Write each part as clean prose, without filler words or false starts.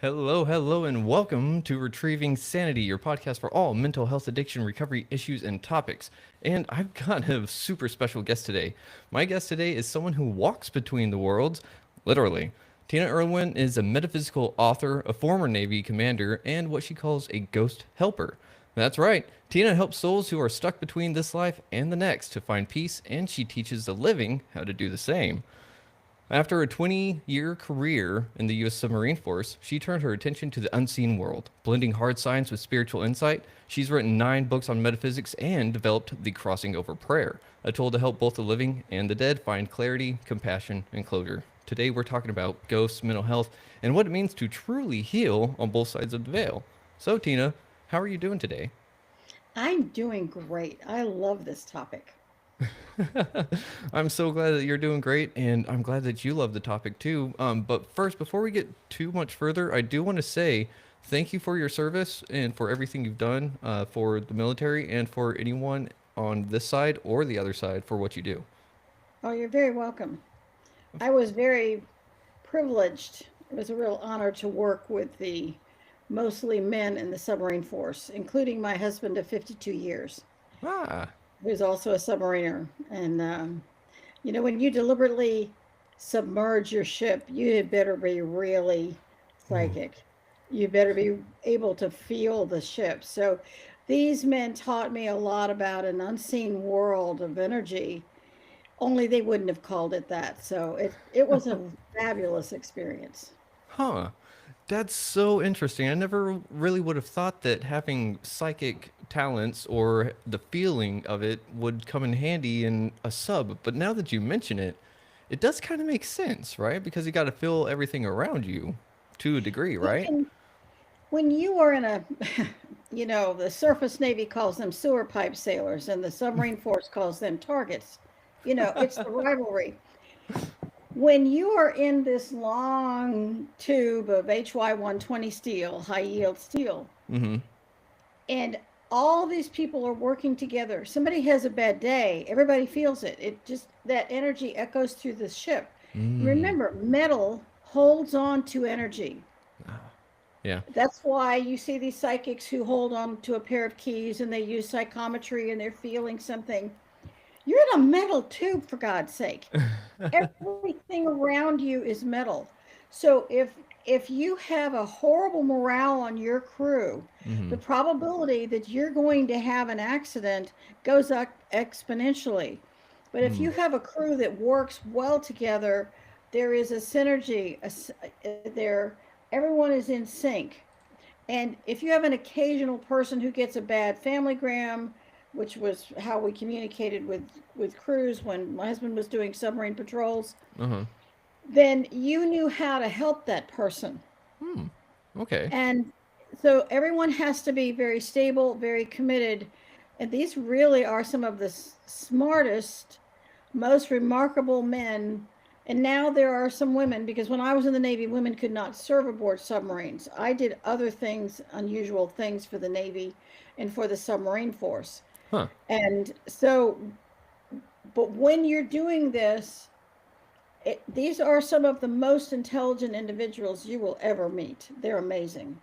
Hello, and welcome to Retrieving Sanity, your podcast for all mental health, addiction, recovery issues, and topics. And I've got a super special guest today. My guest today is someone who walks between the worlds, literally. Tina Erwin is a metaphysical author, a former Navy commander, and what she calls a ghost helper. That's right, Tina helps souls who are stuck between this life and the next to find peace, and she teaches the living how to do the same. After a 20-year career in the U.S. Submarine Force, she turned her attention to the unseen world. Blending hard science with spiritual insight, she's written 9 books on metaphysics and developed the Crossing Over Prayer, a tool to help both the living and the dead find clarity, compassion, and closure. Today, we're talking about ghosts, mental health, and what it means to truly heal on both sides of the veil. So, Tina, how are you doing today? I'm doing great. I love this topic. I'm so glad that you're doing great, and I'm glad that you love the topic too. But first, before we get too much further, I do want to say thank you for your service and for everything you've done for the military and for anyone on this side or the other side for what you do. Oh, you're very welcome. I was very privileged. It was a real honor to work with the mostly men in the submarine force, including my husband of 52 years, Ah, who's also a submariner. And, when you deliberately submerge your ship, you had better be really ooh, psychic. You better be able to feel the ship. So these men taught me a lot about an unseen world of energy, only they wouldn't have called it that. So it was a fabulous experience. huh. That's so interesting. I never really would have thought that having psychic talents or the feeling of it would come in handy in a sub. But now that you mention it, it does kind of make sense, right? Because you got to feel everything around you to a degree, You right? can when you are in a the surface navy calls them sewer pipe sailors and the submarine force calls them targets. It's the rivalry. When you are in this long tube of HY 120 steel, high yield steel, Mm-hmm. and all these people are working together. Somebody has a bad day, everybody feels it. It just that energy echoes through the ship. Mm. Remember, metal holds on to energy. Ah, yeah. That's why you see these psychics who hold on to a pair of keys and they use psychometry and they're feeling something. You're in a metal tube, for God's sake. Everything around you is metal. So if you have a horrible morale on your crew, Mm-hmm. the probability that you're going to have an accident goes up exponentially. But if you Mm. have a crew that works well together, there is a synergy. There, everyone is in sync. And if you have an occasional person who gets a bad family-gram, which was how we communicated with crews when my husband was doing submarine patrols, Uh-huh. then you knew how to help that person. Hmm. Okay. And so everyone has to be very stable, very committed. And these really are some of the smartest, most remarkable men. And now there are some women, because when I was in the Navy, women could not serve aboard submarines. I did other things, unusual things for the Navy and for the submarine force. Huh. And so, but when you're doing this, these are some of the most intelligent individuals you will ever meet. They're amazing.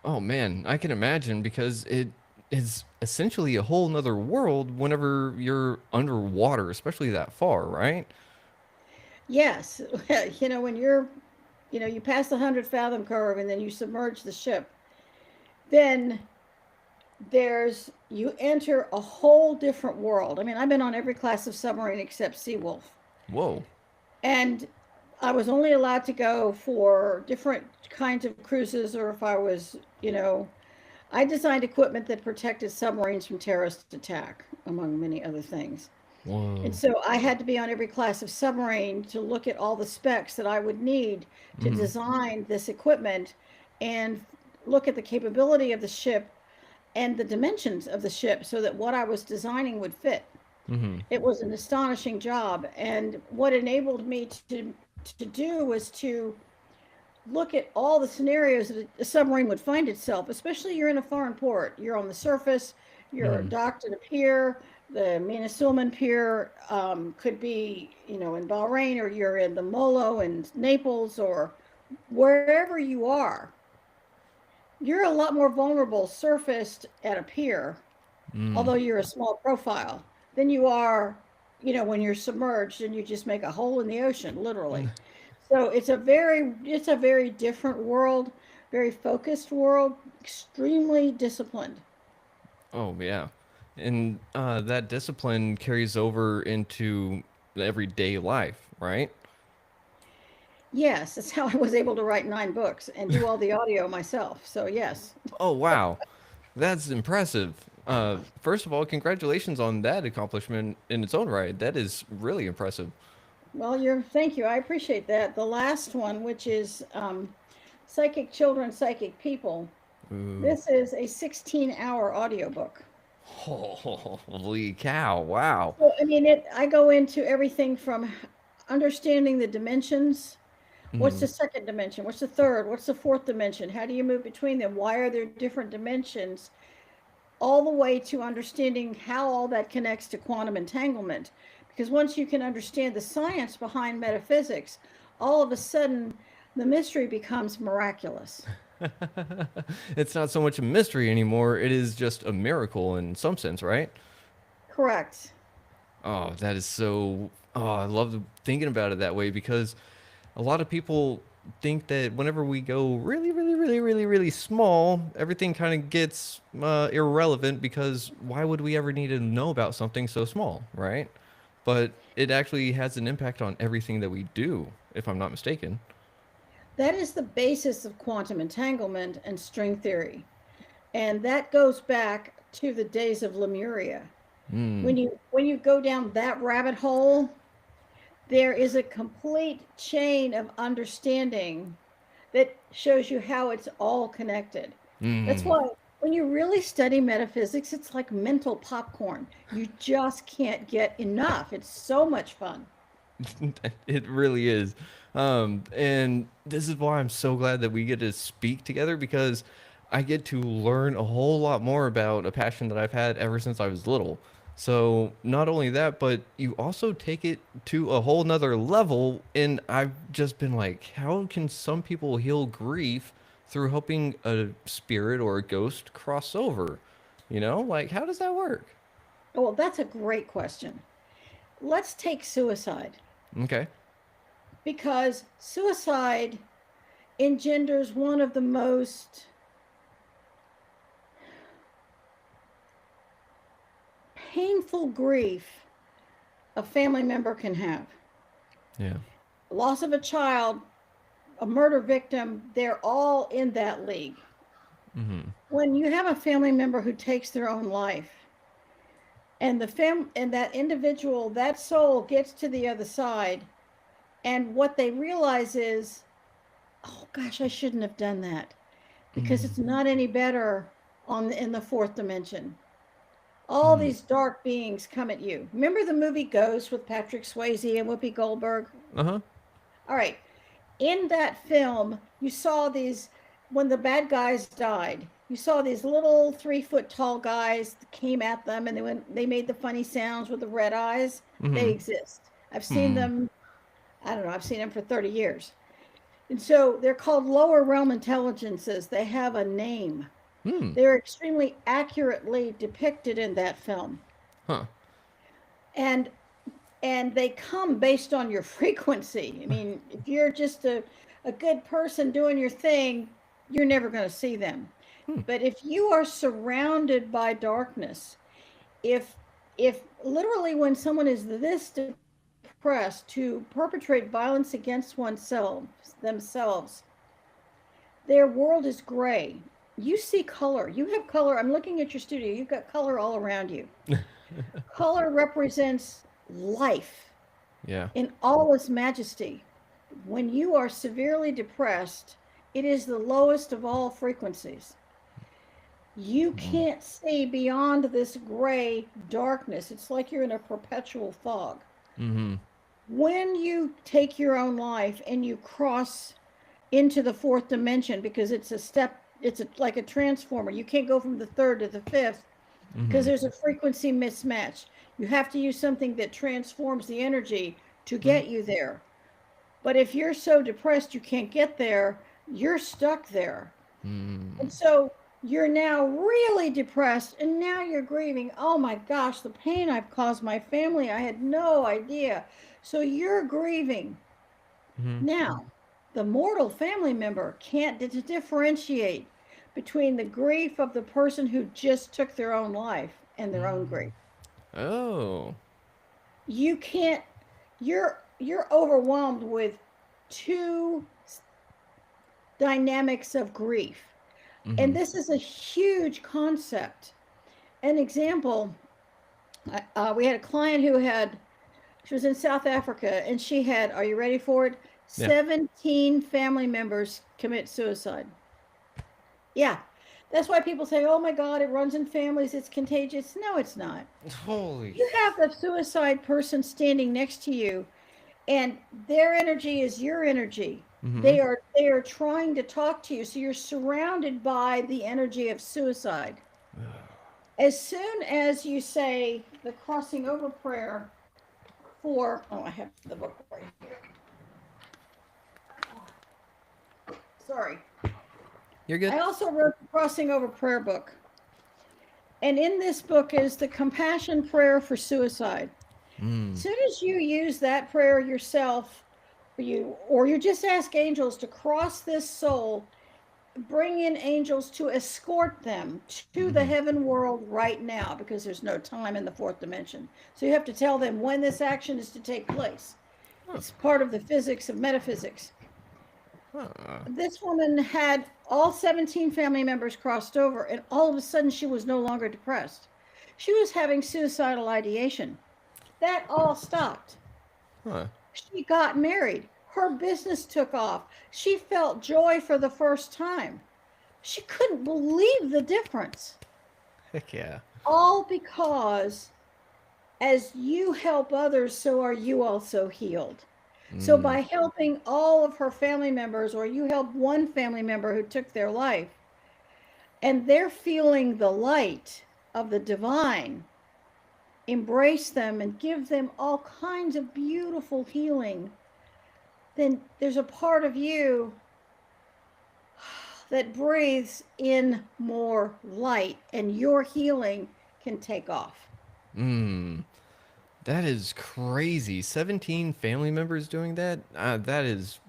Oh man, I can imagine because it is essentially a whole nother world whenever you're underwater, especially that far, right? Yes, when you pass the 100 fathom curve and then you submerge the ship, then you enter a whole different world. I mean, I've been on every class of submarine except Seawolf. Whoa. And I was only allowed to go for different kinds of cruises, or if I was, I designed equipment that protected submarines from terrorist attack, among many other things. And Whoa. so I had to be on every class of submarine to look at all the specs that I would need to Mm-hmm. design this equipment and look at the capability of the ship and the dimensions of the ship so that what I was designing would fit. Mm-hmm. It was an astonishing job. And what enabled me to do was to look at all the scenarios that a submarine would find itself, especially you're in a foreign port. You're on the surface, you're Mm-hmm. docked at a pier. The Mina Sulman Pier could be, in Bahrain, or you're in the Molo in Naples, or wherever you are. you're a lot more vulnerable surfaced at a pier, Mm. although you're a small profile, than you are, when you're submerged and you just make a hole in the ocean, literally. So it's a very different world, very focused world, extremely disciplined. Oh yeah, and that discipline carries over into everyday life, right? Yes, that's how I was able to write 9 books and do all the audio myself. So yes. Oh wow, that's impressive. First of all, congratulations on that accomplishment in its own right. That is really impressive. Well, thank you. I appreciate that. The last one, which is Psychic Children, Psychic People. Ooh. This is a 16-hour audiobook. Holy cow! Wow. So, I mean, I go into everything from understanding the dimensions. What's Mm-hmm. the second dimension? What's the third? What's the fourth dimension? How do you move between them? Why are there different dimensions? All the way to understanding how all that connects to quantum entanglement. Because once you can understand the science behind metaphysics, all of a sudden the mystery becomes miraculous. It's not so much a mystery anymore. It is just a miracle in some sense, right? Correct. Oh, that is so. Oh, I love thinking about it that way because a lot of people think that whenever we go really, really, really, really, really small, everything kind of gets irrelevant because why would we ever need to know about something so small, right? But it actually has an impact on everything that we do, if I'm not mistaken. That is the basis of quantum entanglement and string theory. And that goes back to the days of Lemuria. Mm. When you go down that rabbit hole, there is a complete chain of understanding that shows you how it's all connected. That's Mm. why when you really study metaphysics, it's like mental popcorn. You just can't get enough. It's so much fun. It really is. And this is why I'm so glad that we get to speak together because I get to learn a whole lot more about a passion that I've had ever since I was little. So not only that, but you also take it to a whole nother level. And I've just been like, how can some people heal grief through helping a spirit or a ghost cross over? Like how does that work? Oh, well, that's a great question. Let's take suicide Okay. because suicide engenders one of the most painful grief a family member can have. Yeah. Loss of a child, a murder victim, they're all in that league. Mm-hmm. When you have a family member who takes their own life, and that individual, that soul gets to the other side, and what they realize is, oh gosh, I shouldn't have done that because Mm-hmm. it's not any better in the fourth dimension. All these dark beings come at you. Remember the movie Ghost with Patrick Swayze and Whoopi Goldberg? Uh-huh. All right. In that film, you saw these, when the bad guys died, you saw these little 3 foot tall guys that came at them and they made the funny sounds with the red eyes. They Mm-hmm. exist. I've seen Hmm. them, I don't know, I've seen them for 30 years. And so they're called lower realm intelligences. They have a name. Hmm. They're extremely accurately depicted in that film. Huh. And they come based on your frequency. I mean, if you're just a good person doing your thing, you're never going to see them. Hmm. But if you are surrounded by darkness, if literally when someone is this depressed to perpetrate violence against oneself themselves, their world is gray. You see color. You have color. I'm looking at your studio. You've got color all around you. Color represents life Yeah. in all its majesty. When you are severely depressed, it is the lowest of all frequencies. You Mm. can't see beyond this gray darkness. It's like you're in a perpetual fog. Mm-hmm. When you take your own life and you cross into the fourth dimension, because it's a step, like a transformer, you can't go from the third to the fifth because Mm-hmm. there's a frequency mismatch. You have to use something that transforms the energy to get you there. But if you're so depressed you can't get there, you're stuck there. And Mm. so you're now really depressed and now you're grieving. Oh my gosh, the pain I've caused my family. I had no idea. So you're grieving. Mm-hmm. Now, the mortal family member can't differentiate between the grief of the person who just took their own life and their own grief. Oh. You can't you're overwhelmed with two dynamics of grief. And Mm-hmm. this is a huge concept. An example, we had a client who had, she was in South Africa and she had, are you ready for it? Yeah. 17 family members commit suicide. Yeah. That's why people say, oh my God, it runs in families, it's contagious. No, it's not. Holy. You have the suicide person standing next to you, and their energy is your energy. Mm-hmm. They are trying to talk to you. So you're surrounded by the energy of suicide. As soon as you say the crossing over prayer for, oh, I have the book right here. Sorry. You're I good. also wrote the crossing over prayer book. And in this book is the compassion prayer for suicide. As Mm. soon as you use that prayer yourself, or you just ask angels to cross this soul, bring in angels to escort them to the Mm-hmm. heaven world right now, because there's no time in the fourth dimension. So you have to tell them when this action is to take place. Huh. It's part of the physics of metaphysics. Huh. This woman had all 17 family members crossed over, and all of a sudden she was no longer depressed. She was having suicidal ideation. That all stopped. Huh. She got married. Her business took off. She felt joy for the first time. She couldn't believe the difference. Heck yeah. All because as you help others, so are you also healed. So Mm. by helping all of her family members, or you help one family member who took their life, and they're feeling the light of the divine, embrace them and give them all kinds of beautiful healing, then there's a part of you that breathes in more light, and your healing can take off. Mm. That is crazy. 17 family members doing that? That is,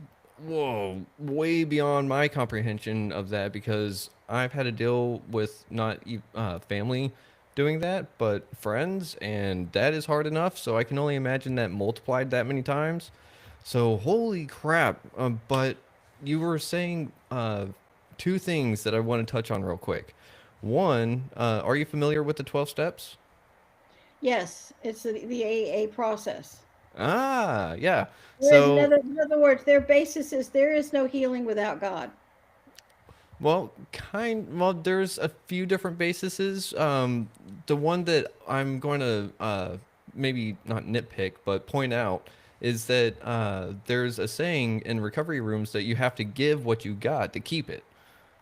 whoa, way beyond my comprehension of that because I've had to deal with not family doing that, but friends, and that is hard enough. So I can only imagine that multiplied that many times. So holy crap. But you were saying two things that I want to touch on real quick. One, are you familiar with the 12 steps? Yes, it's the AA process. Ah, yeah. There is So, another, in other words, their basis is there is no healing without God. well, there's a few different bases. The one that I'm going to maybe not nitpick, but point out is that there's a saying in recovery rooms that you have to give what you got to keep it.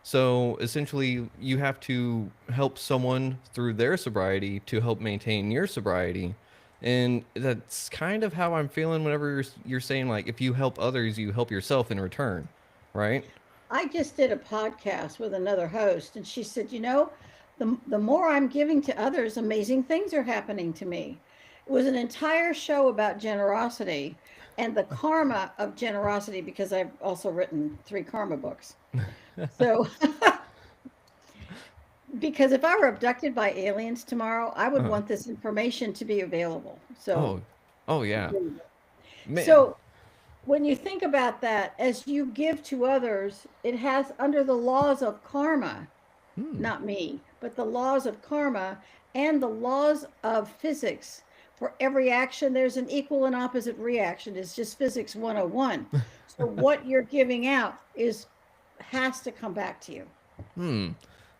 So essentially, you have to help someone through their sobriety to help maintain your sobriety. And that's kind of how I'm feeling whenever you're saying, like, if you help others, you help yourself in return, right? I just did a podcast with another host, and she said, the more I'm giving to others, amazing things are happening to me. It was an entire show about generosity and the karma of generosity, because I've also written 3 karma books. So, because if I were abducted by aliens tomorrow, I would Uh, want this information to be available. So, oh, oh yeah, man. so when you think about that, as you give to others, it has, under the laws of karma, Hmm. not me, but the laws of karma and the laws of physics. For every action, there's an equal and opposite reaction. It's just physics 101. So what you're giving out is has to come back to you. Hmm.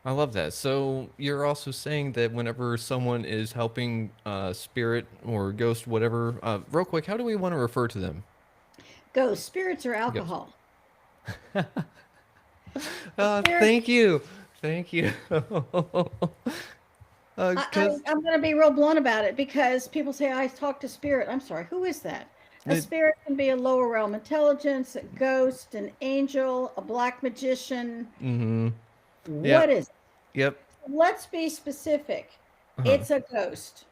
I love that. So you're also saying that whenever someone is helping spirit or ghost, whatever, real quick, how do we want to refer to them? Ghosts, spirits, or Ghost. alcohol. Spirits. Thank you. Thank you. Because I'm going to be real blunt about it, because people say I talk to spirit. I'm sorry, who is that? A it, spirit can be a lower realm intelligence, a ghost, an angel, a black magician. mm-hmm. Yeah. What is it? Yep. Let's be specific. Uh-huh. It's a ghost.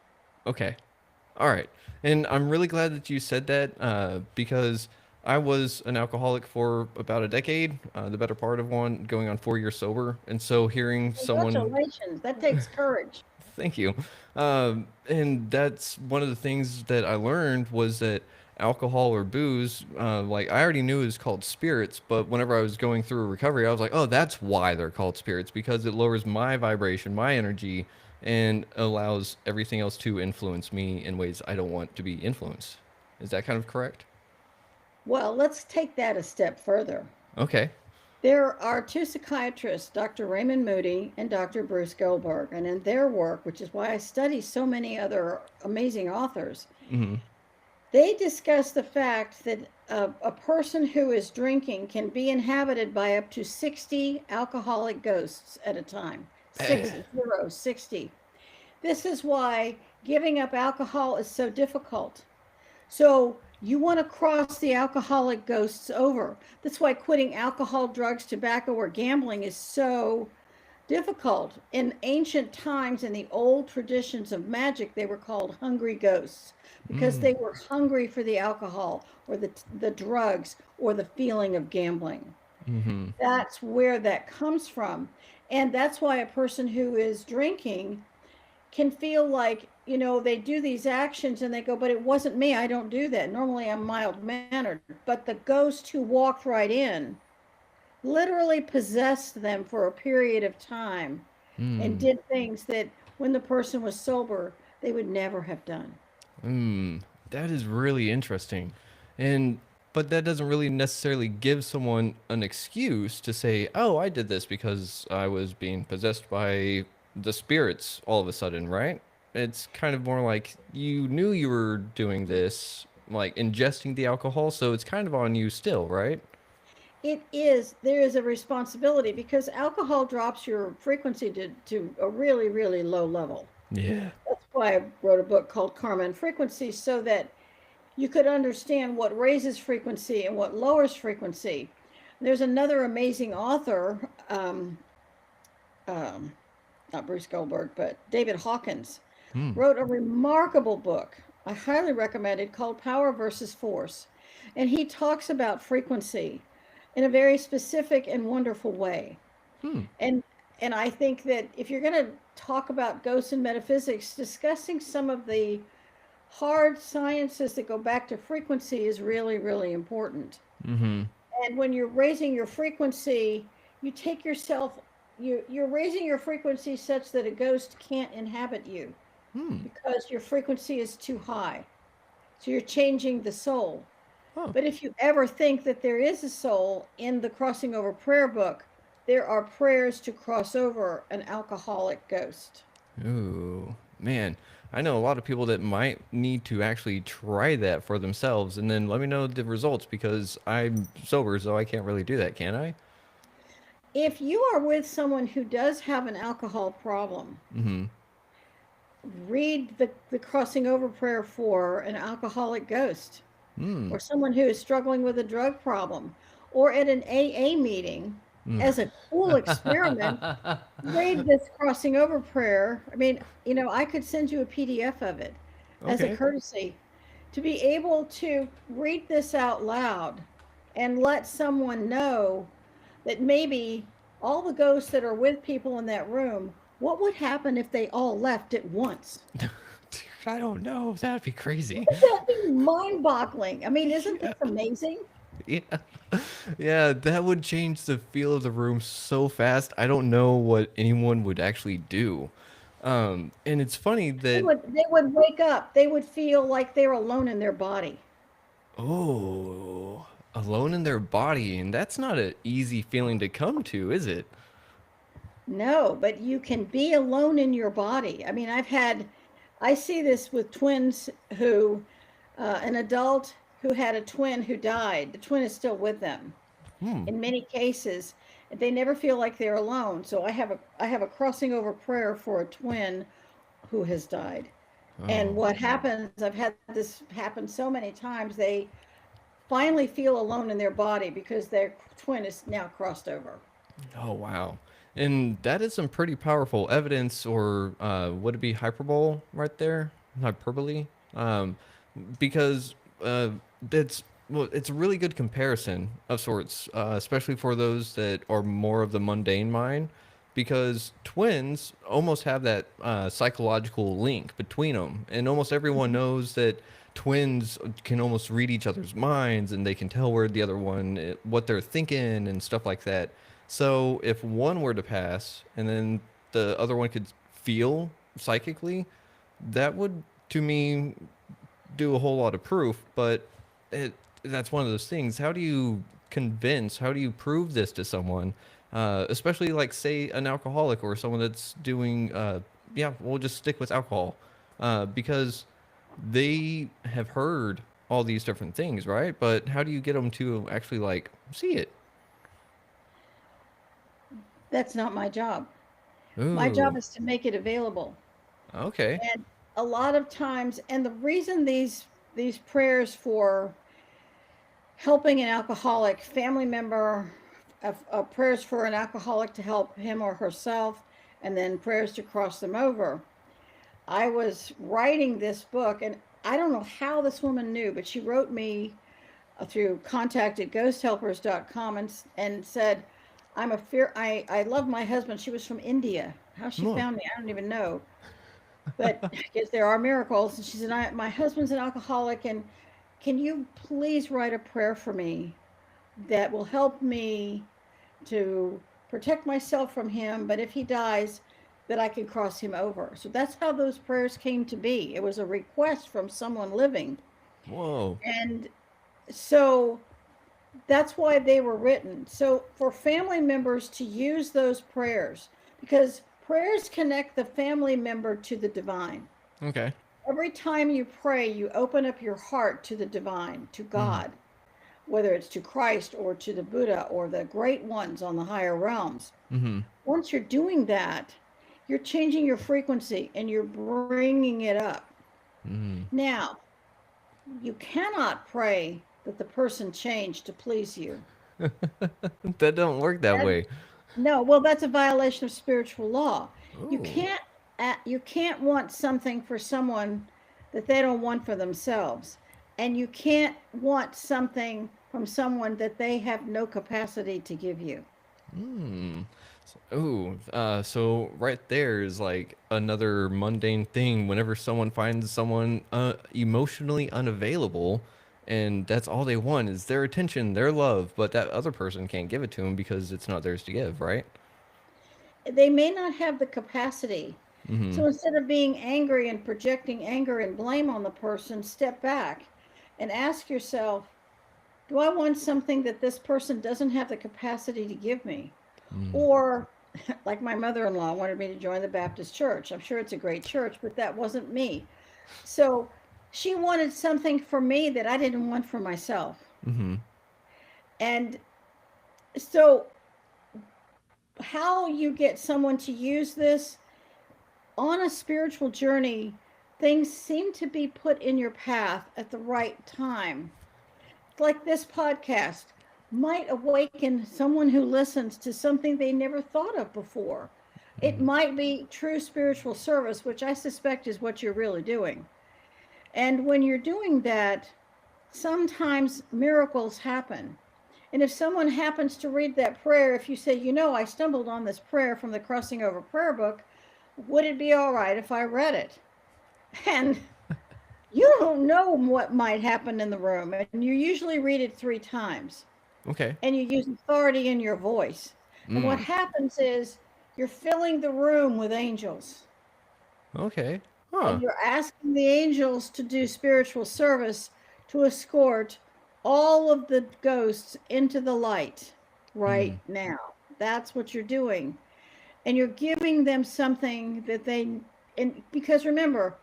Okay. All right. And I'm really glad that you said that because I was an alcoholic for about a decade, the better part of one, going on 4 years sober. And so hearing someone, Congratulations. That takes courage. thank you. And that's one of the things that I learned was that alcohol or booze, like I already knew it was called spirits, but whenever I was going through a recovery, I was like, oh, that's why they're called spirits because it lowers my vibration, my energy, and allows everything else to influence me in ways I don't want to be influenced. Is that kind of correct? Well, let's take that a step further. Okay. There are two psychiatrists, Dr. Raymond Moody and Dr. Bruce Goldberg, and in their work, which is why I study so many other amazing authors, Mm-hmm. they discuss the fact that a person who is drinking can be inhabited by up to 60 alcoholic ghosts at a time. Eh. 60. This is why giving up alcohol is so difficult. So you want to cross the alcoholic ghosts over. That's why quitting alcohol, drugs, tobacco, or gambling is so difficult. In ancient times, in the old traditions of magic, they were called hungry ghosts because Mm. they were hungry for the alcohol or the drugs or the feeling of gambling. Mm-hmm. That's where that comes from. And that's why a person who is drinking can feel like, they do these actions and they go, but it wasn't me. I don't do that. Normally I'm mild mannered. But the ghost who walked right in literally possessed them for a period of time and Mm. did things that when the person was sober, they would never have done. Mm, that is really interesting. And but that doesn't really necessarily give someone an excuse to say, "Oh, I did this because I was being possessed by the spirits all of a sudden," right? It's kind of more like you knew you were doing this, like ingesting the alcohol, so it's kind of on you still, right? There is a responsibility because alcohol drops your frequency to a really, really low level. Yeah. That's why I wrote a book called Karma and Frequency so that you could understand what raises frequency and what lowers frequency. There's another amazing author, um, not Bruce Goldberg, but David Hawkins, Hmm. wrote a remarkable book. I highly recommend it called Power versus Force. And he talks about frequency in a very specific and wonderful way. Hmm. And and I think that if you're going to talk about ghosts and metaphysics, discussing some of the hard sciences that go back to frequency is really, really important. Mm-hmm. And when you're raising your frequency, you take yourself, you're raising your frequency such that a ghost can't inhabit you Hmm. because your frequency is too high. So you're changing the soul. Oh. But if you ever think that there is a soul in the crossing over prayer book, there are prayers to cross over an alcoholic ghost. Ooh, man. I know a lot of people that might need to actually try that for themselves and then let me know the results because I'm sober, so I can't really do that, can I? If you are with someone who does have an alcohol problem, Mm-hmm. read the crossing over prayer for an alcoholic ghost Mm. or someone who is struggling with a drug problem or at an AA meeting Mm. as a cool experiment. Read this crossing over prayer. I mean, I could send you a PDF of it as a Okay. courtesy to be able to read this out loud and let someone know that maybe all the ghosts that are with people in that room, what would happen if they all left at once? I don't know. That'd be crazy. That'd be mind boggling. I mean, isn't this Yeah. amazing? Yeah. Yeah, that would change the feel of the room so fast. I don't know what anyone would actually do. And it's funny They that would they would wake up. They would feel like they're alone in their body. oh, alone in their body, and that's not an easy feeling to come to, is it? No, but you can be alone in your body. I mean, I see this with twins who, an adult who had a twin who died. The twin is still with them. Hmm. In many cases, they never feel like they're alone. So I have a crossing over prayer for a twin who has died. And Oh. what happens, I've had this happen so many times, they finally feel alone in their body because their twin is now crossed over. Oh wow. And that is some pretty powerful evidence, or would it be hyperbole right there? Hyperbole? Um, because that's well, it's a really good comparison of sorts, especially for those that are more of the mundane mind, because twins almost have that psychological link between them, and almost everyone knows that twins can almost read each other's minds, and they can tell where the other one what they're thinking and stuff like that. So if one were to pass, and then the other one could feel psychically, that would to me do a whole lot of proof, but it that's one of those things. How do you convince? How do you prove this to someone? Especially like say an alcoholic or someone that's doing yeah, we'll just stick with alcohol. Because they have heard all these different things, right? But how do you get them to actually like see it? That's not my job. My job Ooh, is to make it available. okay. And a lot of times, and the reason these prayers for helping an alcoholic family member, prayers for an alcoholic to help him or herself, and then prayers to cross them over. I was writing this book, and I don't know how this woman knew, but she wrote me through contact at ghosthelpers.com and said, I love my husband. She was from India. How she Oh, found me, I don't even know. But I guess there are miracles. And she said, my husband's an alcoholic, and can you please write a prayer for me that will help me to protect myself from him, but if he dies, that I can cross him over. So that's how those prayers came to be. It was a request from someone living. whoa. And so that's why they were written. So for family members to use those prayers, because prayers connect the family member to the divine. Okay. Every time you pray, you open up your heart to the divine, to Mm-hmm. God, whether it's to Christ or to the Buddha or the great ones on the higher realms. Mm-hmm. Once you're doing that, you're changing your frequency and you're bringing it up. Mm-hmm. Now, you cannot pray that the person change to please you. That don't work that That, way. no, well, that's a violation of spiritual law. You Oh. can't you can't want something for someone that they don't want for themselves, and you can't want something from someone that they have no capacity to give you. Hmm. Ooh, so right there is like another mundane thing. Whenever someone finds someone emotionally unavailable, and that's all they want is their attention, their love, but that other person can't give it to them because it's not theirs to give, right? They may not have the capacity. Mm-hmm. So instead of being angry and projecting anger and blame on the person, step back and ask yourself, do I want something that this person doesn't have the capacity to give me? Mm. Or, like my mother in law wanted me to join the Baptist church. I'm sure it's a great church, but that wasn't me. So she wanted something for me that I didn't want for myself. Mm-hmm. And so, how you get someone to use this on a spiritual journey, things seem to be put in your path at the right time. Like this podcast might awaken someone who listens to something they never thought of before. It Mm-hmm. might be true spiritual service, which I suspect is what you're really doing. And when you're doing that, sometimes miracles happen. And if someone happens to read that prayer, if you say, I stumbled on this prayer from the Crossing Over prayer book, would it be all right if I read it? And you don't know what might happen in the room. And you usually read it 3 times. Okay. And you use authority in your voice. And what Mm. happens is you're filling the room with angels. Okay. And Huh. you're asking the angels to do spiritual service to escort all of the ghosts into the light right Mm. now. That's what you're doing. And you're giving them something that and because remember,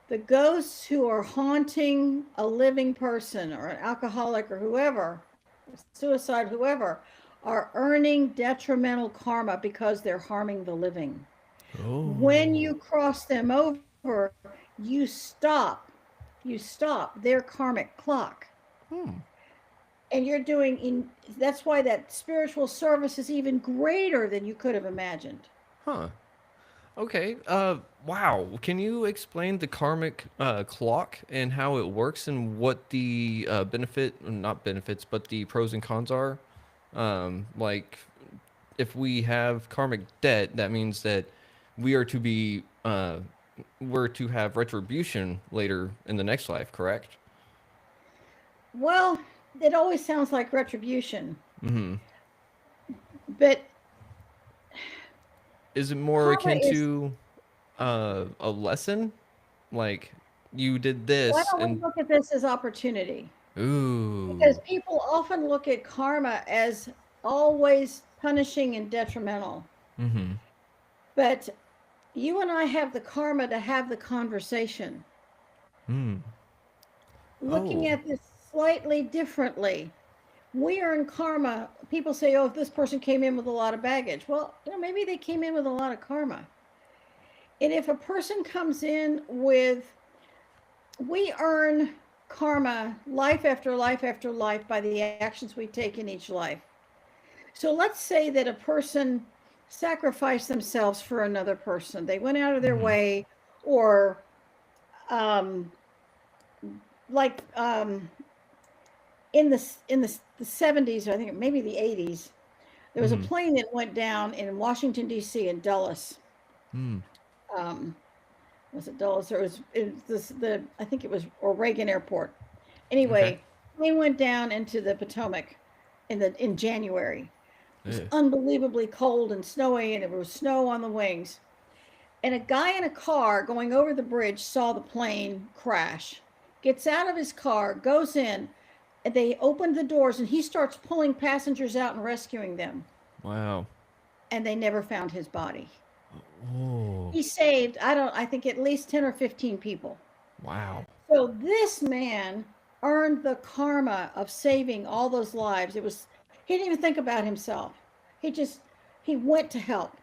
the ghosts who are haunting a living person or an alcoholic or whoever, suicide, whoever, are earning detrimental karma because they're harming the living. When Oh. you cross them over, you stop their karmic clock. Hmm. and you're doing in that's why that spiritual service is even greater than you could have imagined. Huh. Okay. Wow. Can you explain the karmic clock and how it works and what the not benefits, but the pros and cons are? Like, if we have karmic debt, that means that we are to be we're to have retribution later in the next life, correct? Well, it always sounds like retribution, Mm-hmm. but Is it more karma akin is, to a lesson? Like, you did why this don't we and look at this as opportunity? Because ooh. people often look at karma as always punishing and detrimental. Mm-hmm. But you and I have the karma to have the conversation, Mm. looking Oh. at this slightly differently. We earn karma. People say, oh, if this person came in with a lot of baggage. Well, maybe they came in with a lot of karma. And if a person comes in with, we earn karma life after life after life by the actions we take in each life. So let's say that a person sacrificed themselves for another person. They went out of their Mm-hmm. way, or um, like in the 70s, I think maybe the 80s, there was a Mm-hmm. plane that went down in Washington D.C. in Dulles. Mm. Um, was it Dulles or was the I think it was or Reagan Airport. Okay. Anyway, plane went down into the Potomac in January. It was Yeah. unbelievably cold and snowy, and there was snow on the wings. And a guy in a car going over the bridge saw the plane crash, gets out of his car, goes in, and they opened the doors, and he starts pulling passengers out and rescuing them. Wow. And they never found his body. Oh. He saved, I think at least 10 or 15 people. Wow. So this man earned the karma of saving all those lives. He didn't even think about himself. He went to help.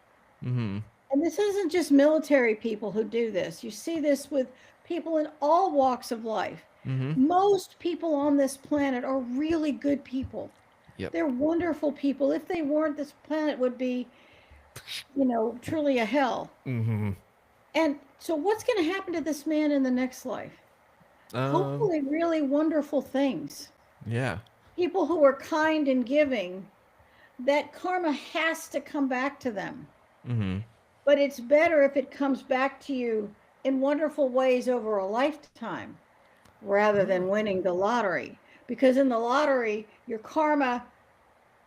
Mm-hmm. And this isn't just military people who do this. You see this with people in all walks of life. Mm-hmm. Most people on this planet are really good people. Yep. They're wonderful people. If they weren't, this planet would be, truly a hell. Mm-hmm. And so, what's going to happen to this man in the next life? Um. Hopefully, really wonderful things. Yeah. People who are kind and giving, that karma has to come back to them. Mm-hmm. But it's better if it comes back to you in wonderful ways over a lifetime rather Oh. than winning the lottery. Because in the lottery, your karma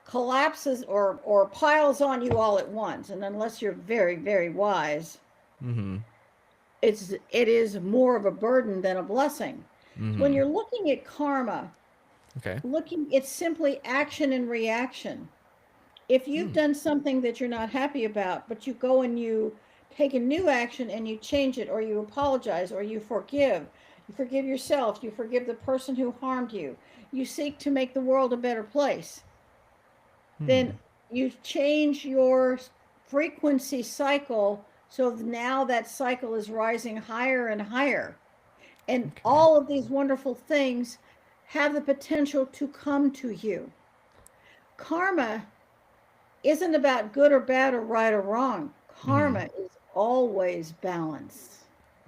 collapses or piles on you all at once. And unless you're very, very wise, Mm-hmm. it is more of a burden than a blessing. So when Mm-hmm. you're looking at karma, Okay. it's simply action and reaction. If you've Mm. done something that you're not happy about, but you go and you take a new action and you change it, or you apologize, or you forgive yourself, you forgive the person who harmed you seek to make the world a better place, Hmm. then you change your frequency cycle. So now that cycle is rising higher and higher. And Okay. all of these wonderful things have the potential to come to you. Karma isn't about good or bad or right or wrong. Mm-hmm. Karma is always balance.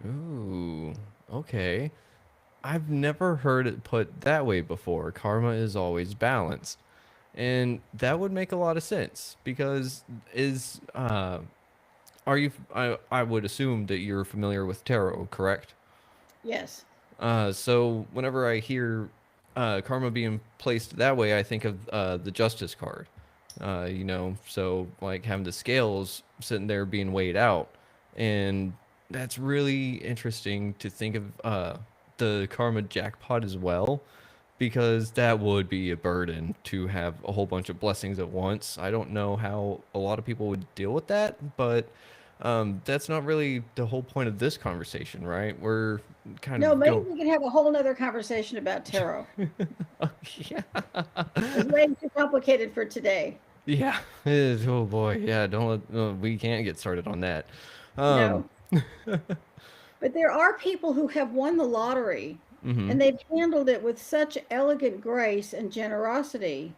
Ooh. Okay. I've never heard it put that way before. Karma is always balanced. And that would make a lot of sense because is are you I would assume that you're familiar with tarot, correct? Yes. So whenever I hear karma being placed that way, I think of the justice card. So like having the scales sitting there being weighed out, and that's really interesting to think of the karma jackpot as well, because that would be a burden to have a whole bunch of blessings at once. I don't know how a lot of people would deal with that, but that's not really the whole point of this conversation, right? We're kind No, of maybe going. we can have a whole nother conversation about tarot. Yeah. It's way too complicated for today. Yeah. It is. Oh boy. Yeah. Don't let, we can't get started on that. Um, No. But there are people who have won the lottery Mm-hmm. And they've handled it with such elegant grace and generosity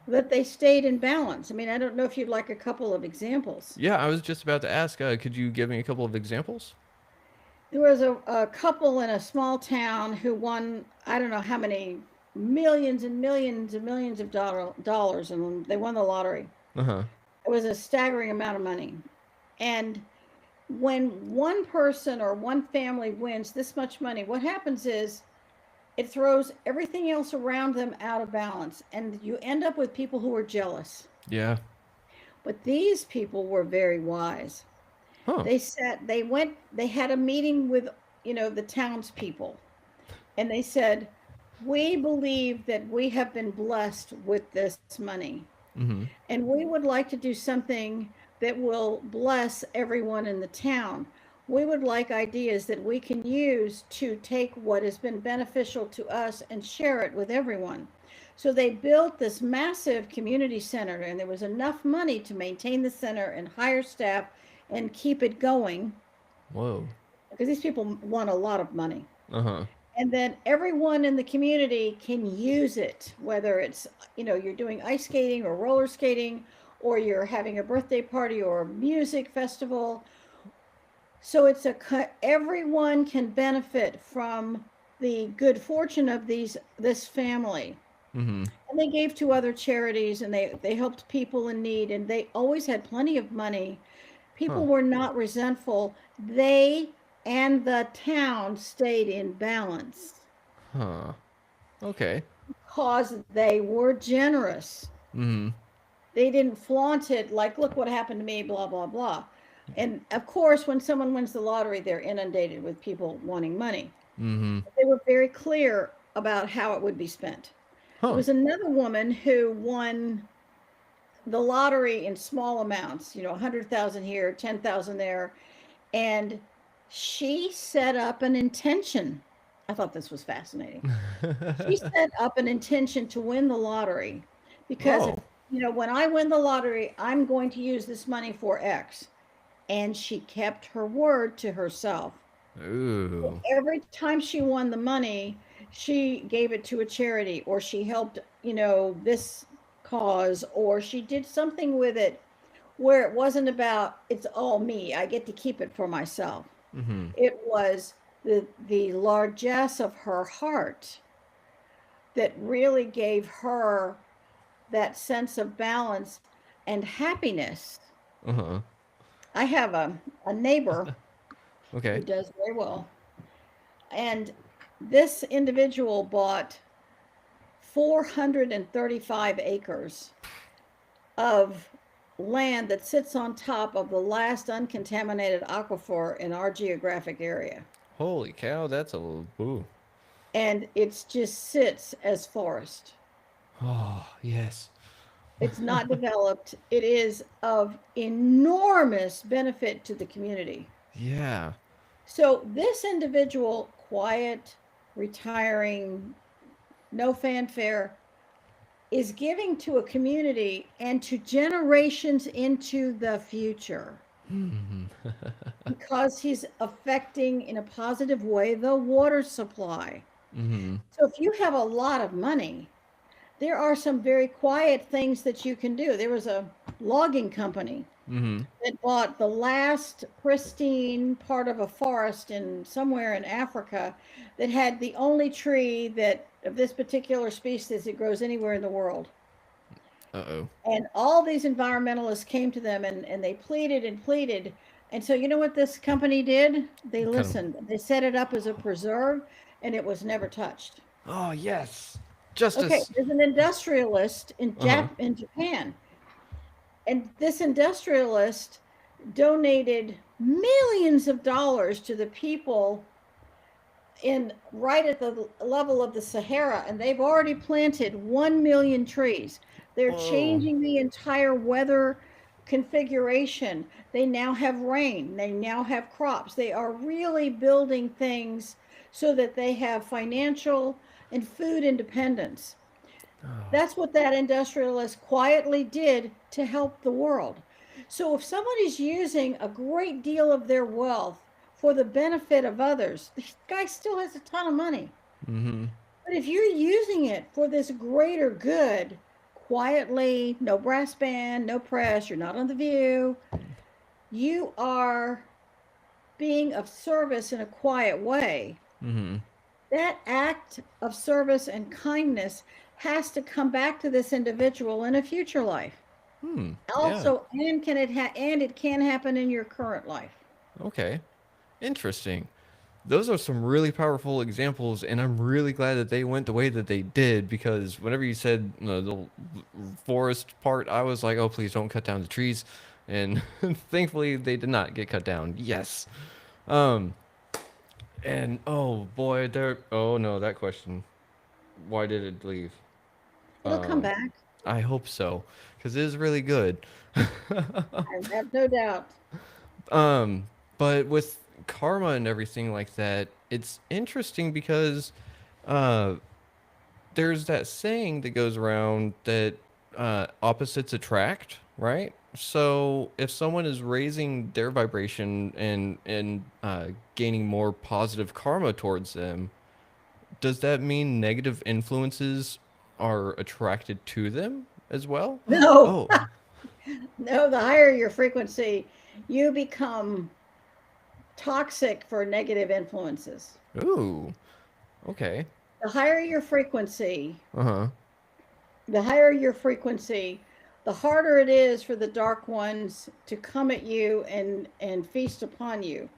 that they stayed in balance. I mean, I don't know if you'd like a couple of examples. Yeah, I was just about to ask. Could you give me a couple of examples? There was a couple in a small town who won, I don't know how many millions and millions and millions of dollars, and they won the lottery. Uh huh. It was a staggering amount of money. And when one person or one family wins this much money, what happens is it throws everything else around them out of balance. And you end up with people who are jealous. Yeah. But these people were very wise. Huh. They had a meeting with, the townspeople. And they said, we believe that we have been blessed with this money. Mm-hmm. And we would like to do something that will bless everyone in the town. We would like ideas that we can use to take what has been beneficial to us and share it with everyone. So they built this massive community center, and there was enough money to maintain the center and hire staff and keep it going Whoa. because these people want a lot of money. Uh huh. And then everyone in the community can use it, whether it's, you're doing ice skating or roller skating, or you're having a birthday party or a music festival. So everyone can benefit from the good fortune of this family. Mm-hmm. And they gave to other charities, and they helped people in need, and they always had plenty of money. Huh. People were not resentful. They and the town stayed in balance Huh. Okay. because they were generous. Mm-hmm. They didn't flaunt it like, look what happened to me, blah, blah, blah. And of course, when someone wins the lottery, they're inundated with people wanting money. Mm-hmm. They were very clear about how it would be spent. There Huh. was another woman who won the lottery in small amounts, 100,000 here, 10,000 there. And she set up an intention. I thought this was fascinating. She set up an intention to win the lottery because Oh. when I win the lottery, I'm going to use this money for X. And she kept her word to herself. Ooh. Every time she won the money, she gave it to a charity, or she helped, this cause, or she did something with it where it wasn't about it's all me. I get to keep it for myself. Mm-hmm. It was the largesse of her heart that really gave her that sense of balance and happiness. Uh-huh. I have a neighbor who Okay. does very well. And this individual bought 435 acres of land that sits on top of the last uncontaminated aquifer in our geographic area. Holy cow, that's a ooh. And it just sits as forest. Oh, yes. It's not developed. It is of enormous benefit to the community. Yeah. So this individual, quiet, retiring, no fanfare, is giving to a community and to generations into the future Mm-hmm. because he's affecting in a positive way the water supply. Mm-hmm. So if you have a lot of money, there are some very quiet things that you can do. There was a logging company Mm-hmm. that bought the last pristine part of a forest somewhere in Africa that had the only tree that of this particular species that grows anywhere in the world. Uh-oh. And all these environmentalists came to them and they pleaded and pleaded. And so you know what this company did? They Kind of. listened. They set it up as a preserve and it was never touched. Oh, yes. Okay, Justice. there's an industrialist Uh-huh. In Japan. And this industrialist donated millions of dollars to the people right at the level of the Sahara, and they've already planted 1 million trees. They're Oh. changing the entire weather configuration. They now have rain, they now have crops. They are really building things so that they have financial and food independence. Oh. That's what that industrialist quietly did to help the world. So if somebody's using a great deal of their wealth for the benefit of others, this guy still has a ton of money. Mm-hmm. But if you're using it for this greater good, quietly, no brass band, no press, you're not on The View, you are being of service in a quiet way. Mm-hmm. That act of service and kindness has to come back to this individual in a future life. Hmm. Yeah. Also, and it can happen in your current life. Okay. Interesting. Those are some really powerful examples, and I'm really glad that they went the way that they did because whenever you said the forest part, I was like, oh, please don't cut down the trees. And thankfully, they did not get cut down. Yes. Um, and oh boy, there. Oh no, that question. Why did it leave? It'll come Um, back. I hope so, because it is really good. I have no doubt. Um, but with karma and everything like that, it's interesting because uh, there's that saying that goes around that opposites attract, right? So if someone is raising their vibration and gaining more positive karma towards them, does that mean negative influences are attracted to them as well? No, Oh, no, the higher your frequency, you become toxic for negative influences. ooh, okay. The higher your frequency, Uh-huh. the higher your frequency, the harder it is for the dark ones to come at you and feast upon you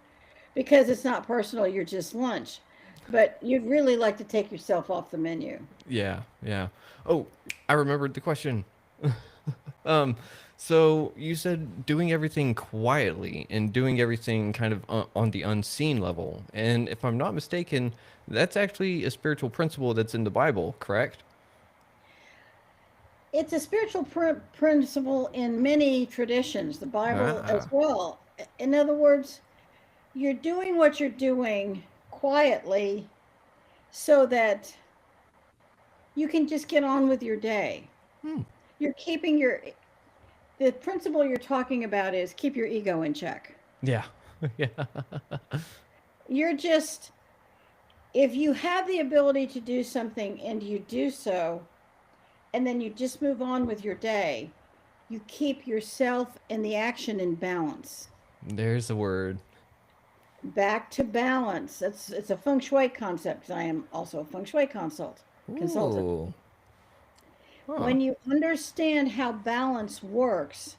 because it's not personal, you're just lunch. But you'd really like to take yourself off the menu. Yeah, yeah. Oh, I remembered the question. Um, so you said doing everything quietly and doing everything kind of on the unseen level. And if I'm not mistaken, that's actually a spiritual principle that's in the Bible, correct? It's a spiritual principle in many traditions, the Bible as Ah, well. In other words, you're doing what you're doing quietly so that you can just get on with your day. hmm. You're keeping your the principle you're talking about is keep your ego in check. Yeah. Yeah. You're just if you have the ability to do something and you do so and then you just move on with your day, you keep yourself and the action in balance. There's the word. Back to balance. It's a feng shui concept. I am also a feng shui consultant. Ooh. Huh. When you understand how balance works,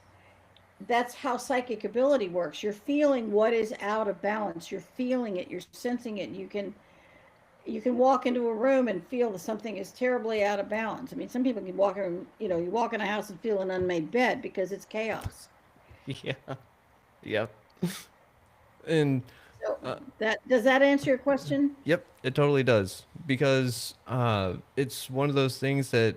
that's how psychic ability works. You're feeling what is out of balance. You're feeling it. You're sensing it. You can walk into a room and feel that something is terribly out of balance. I mean, some people can walk in, you walk in a house and feel an unmade bed because it's chaos. Yeah. Yep. And So uh, that does that answer your question? yep, it totally does because it's one of those things that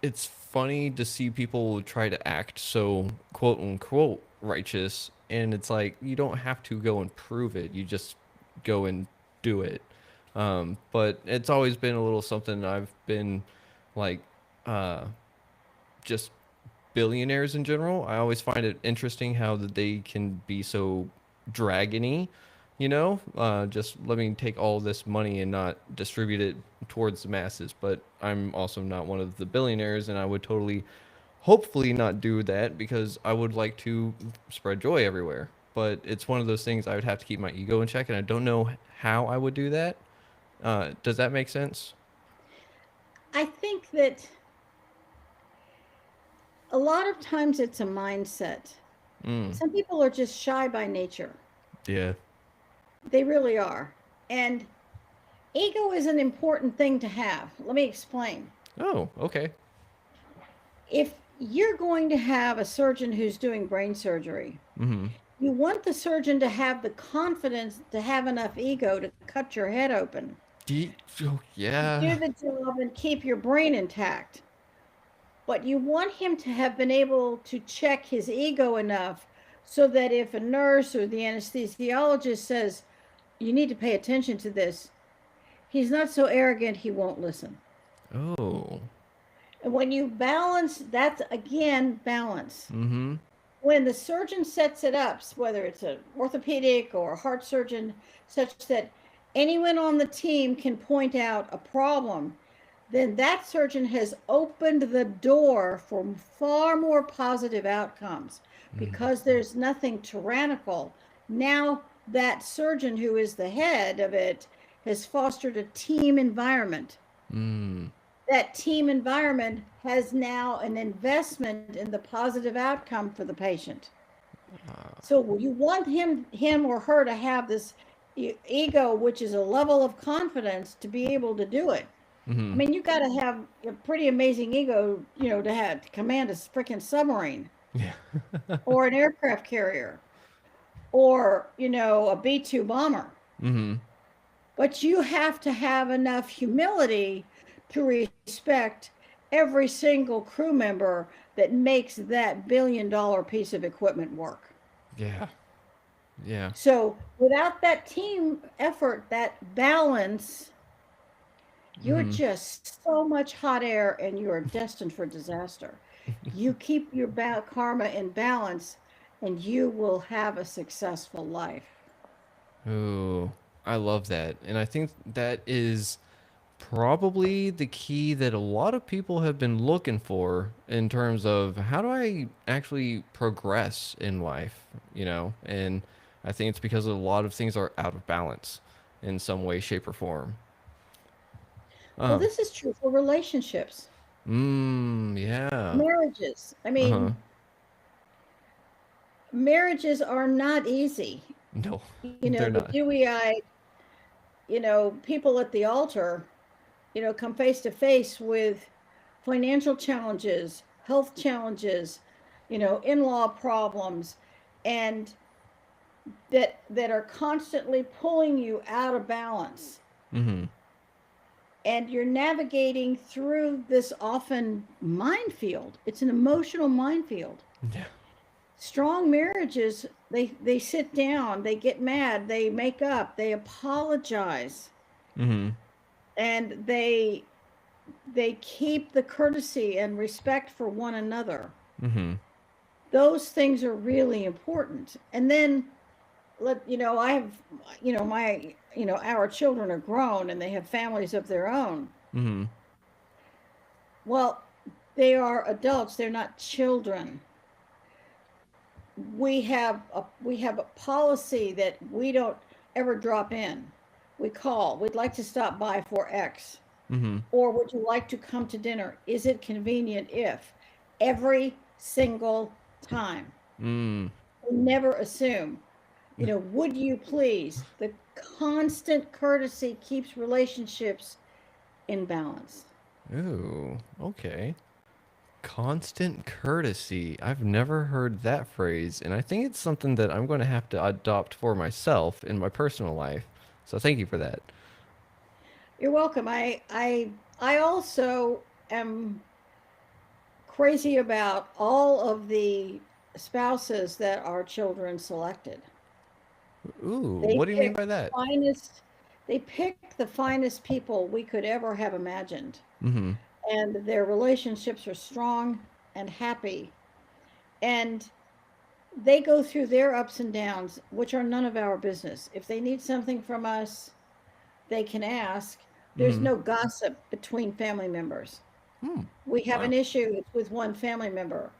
it's funny to see people try to act so quote unquote righteous, and it's like you don't have to go and prove it, you just go and do it. But it's always been a little something I've been like uh just billionaires in general, I always find it interesting how that they can be so dragony, just let me take all this money and not distribute it towards the masses. But I'm also not one of the billionaires, and I would totally, hopefully, not do that because I would like to spread joy everywhere. But it's one of those things I would have to keep my ego in check, and I don't know how I would do that. Does that make sense? I think that a lot of times it's a mindset. Mm, Some people are just shy by nature. yeah. They really are. And ego is an important thing to have. Let me explain. Oh, okay. If you're going to have a surgeon who's doing brain surgery, Mm-hmm. you want the surgeon to have the confidence to have enough ego to cut your head open, Oh, do yeah. the job, and keep your brain intact. But you want him to have been able to check his ego enough so that if a nurse or the anesthesiologist says, you need to pay attention to this, he's not so arrogant he won't listen. Oh. And when you balance, that's again balance. Mm-hmm. when the surgeon sets it up, whether it's an orthopedic or a heart surgeon, such that anyone on the team can point out a problem, then that surgeon has opened the door for far more positive outcomes because there's nothing tyrannical. Now, that surgeon who is the head of it has fostered a team environment. Mm. That team environment has now an investment in the positive outcome for the patient. So you want him or her to have this ego, which is a level of confidence to be able to do it. I Mm-hmm. mean, you got to have a pretty amazing ego, to command a freaking submarine Yeah. or an aircraft carrier or, a B-2 bomber. Mm-hmm. But you have to have enough humility to respect every single crew member that makes that $1 billion piece of equipment work. Yeah. Yeah. So without that team effort, that balance, you're Mm-hmm. just so much hot air and you're destined for disaster. You keep your karma in balance and you will have a successful life. Ooh, I love that. And I think that is probably the key that a lot of people have been looking for in terms of how do I actually progress in life, you know? And I think it's because a lot of things are out of balance in some way, shape, or form. Well, Um, this is true for relationships, yeah. marriages. I Uh-huh. mean, marriages are not easy. No, The they're not. dewy-eyed, people at the altar, come face to face with financial challenges, health challenges, in-law problems, and that are constantly pulling you out of balance. Mm-hmm. And you're navigating through this often minefield. It's an emotional minefield. Yeah. Strong marriages, they sit down, they get mad, they make up, they apologize, Mm-hmm. and they keep the courtesy and respect for one another. Mm-hmm. Those things are really important. And then I have, my, our children are grown and they have families of their own. Mm-hmm. Well, they are adults, they're not children. We have a policy that we don't ever drop in. We call. We'd like to stop by for X. Mm-hmm. Or would you like to come to dinner? Is it convenient if? Every single time. Mm. We never assume. Would you please? The constant courtesy keeps relationships in balance. Ooh, okay. Constant courtesy. I've never heard that phrase, and I think it's something that I'm going to have to adopt for myself in my personal life. So thank you for that. You're welcome. I also am crazy about all of the spouses that our children selected. Ooh, They what do you mean pick by the that? finest they pick the finest people we could ever have imagined. Mm-hmm. And their relationships are strong and happy. And they go through their ups and downs, which are none of our business. If they need something from us, they can ask. There's Mm-hmm. no gossip between family members. Hmm. We have Wow. an issue, it's with one family member.